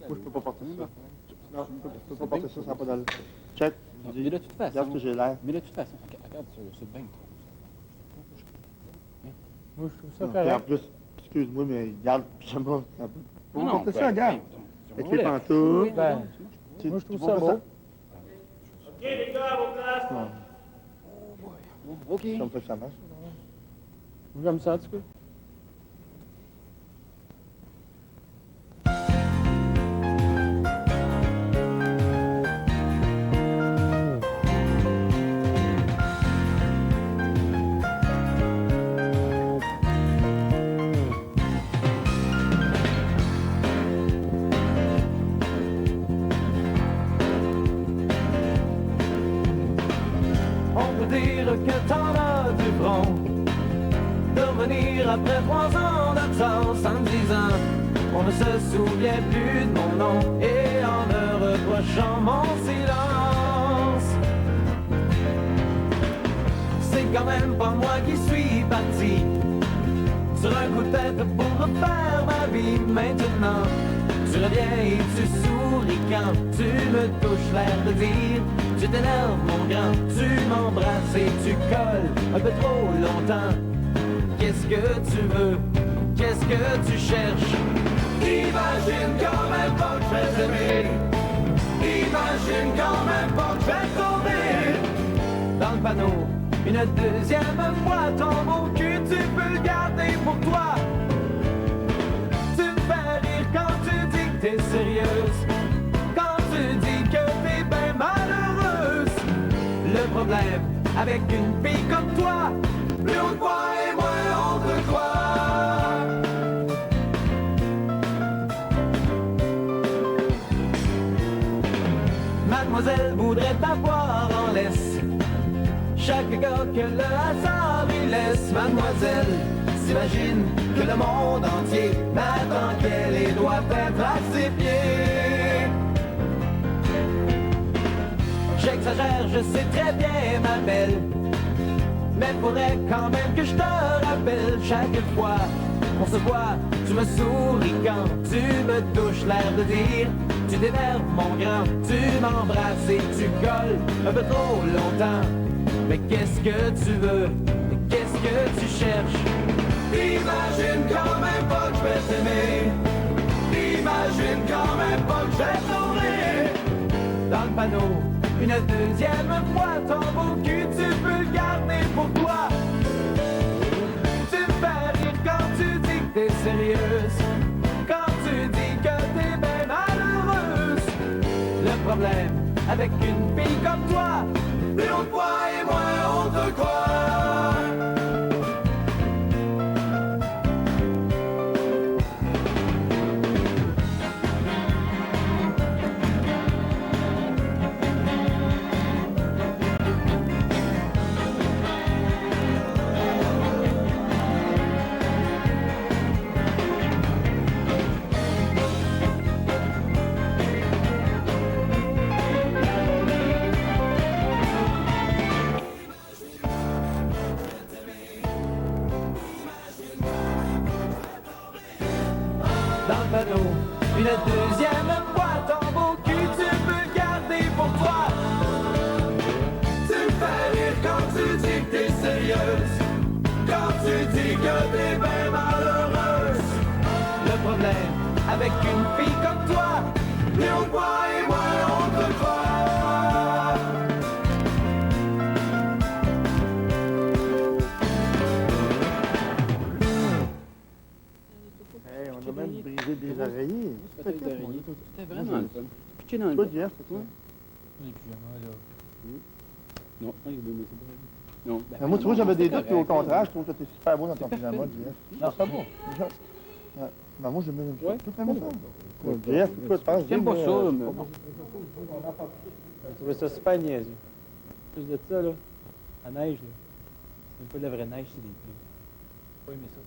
Moi, je peux pas porter ça. Non, je peux pas porter ça, ça n'a pas d'allure. Check. Mais de toute façon... Regarde ce que j'ai l'air. Mais de toute façon, regarde sur le bain. Moi, je trouve ça Non, puis en correct. plus, excuse-moi, mais regarde, j'aime pas. Faut Non, porter ben, ça, regarde. Avec les pantoufles. Ben, Tu- moi, je tu trouve ça vois beau. OK, les gars, à vos places. Non, OK. c'est comme ça que ça marche. J'aime ça, en tout cas. On peut dire que t'en as du front de revenir après 3 ans d'absence en me disant on ne se souvient plus de mon nom et en me reprochant mon silence. C'est quand même pas moi qui suis parti sur un coup de tête pour refaire ma vie maintenant. Tu reviens et tu souris quand tu me touches, l'air de dire je t'énerve mon grand, tu m'embrasses et tu colles un peu trop longtemps. Qu'est-ce que tu veux? Qu'est-ce que tu cherches? Imagine quand même pas que je vais t'aimer. Imagine quand même pas que je vais tomber. Dans le panneau, une deuxième fois ton beau cul, tu peux le garder pour toi. Tu me fais rire quand tu dis que t'es sérieuse, quand tu dis que t'es bien malheureuse. Le problème avec une fille comme toi, plus on te voit et moins on te croit. Mademoiselle voudrait t'avoir en laisse. Chaque gars que le hasard lui laisse, mademoiselle s'imagine que le monde entier n'attend qu'elle et doit être à ses pieds. J'exagère, je sais très bien, ma belle, mais faudrait quand même que je te rappelle chaque fois qu'on se voit, tu me souris quand tu me touches, l'air de dire tu t'énerves mon grand, tu m'embrasses et tu colles un peu trop longtemps. Mais qu'est-ce que tu veux? Mais qu'est-ce que tu cherches? Imagine quand même pas que je vais t'aimer. Imagine quand même pas que je vais tomber. Dans le panneau, une deuxième fois ton beau cul, tu peux le garder pour toi. Tu me fais rire quand tu dis que t'es sérieuse, quand tu dis que t'es bien malheureuse. Le problème avec une fille comme toi, plus on te voit et moins on te croit. Dans le panneau, une deuxième fois ton beau cul, tu peux le garder pour toi. Tu me fais rire quand tu dis que t'es sérieuse, quand tu dis que t'es bien malheureuse. Le problème avec une fille comme toi, plus on te voit et moins on te croit. Hey, on a même brisé des oreillers. C'était vraiment le fun. Pitcher dans le Toi, bain. Jeff, c'est toi? Les pyjamas, là. Non, mais c'est pas vrai. Non. Mais moi, tu vois, j'avais des doutes, puis au correct. contraire, je trouve que t'es super beau dans ton C'est pyjama, parfait. Jeff. Non, c'est bon. Déjà. Ouais. Ben, moi, j'aime bien Ouais. tout aimé ça. Ouais, Jeff, toi, tu penses? J'aime pas ça, mais... J'ai trouvé ça super niaiseux. Plus de ça, là, la neige, là. C'est même pas de la vraie neige, c'est des pluies. J'ai pas aimé ça.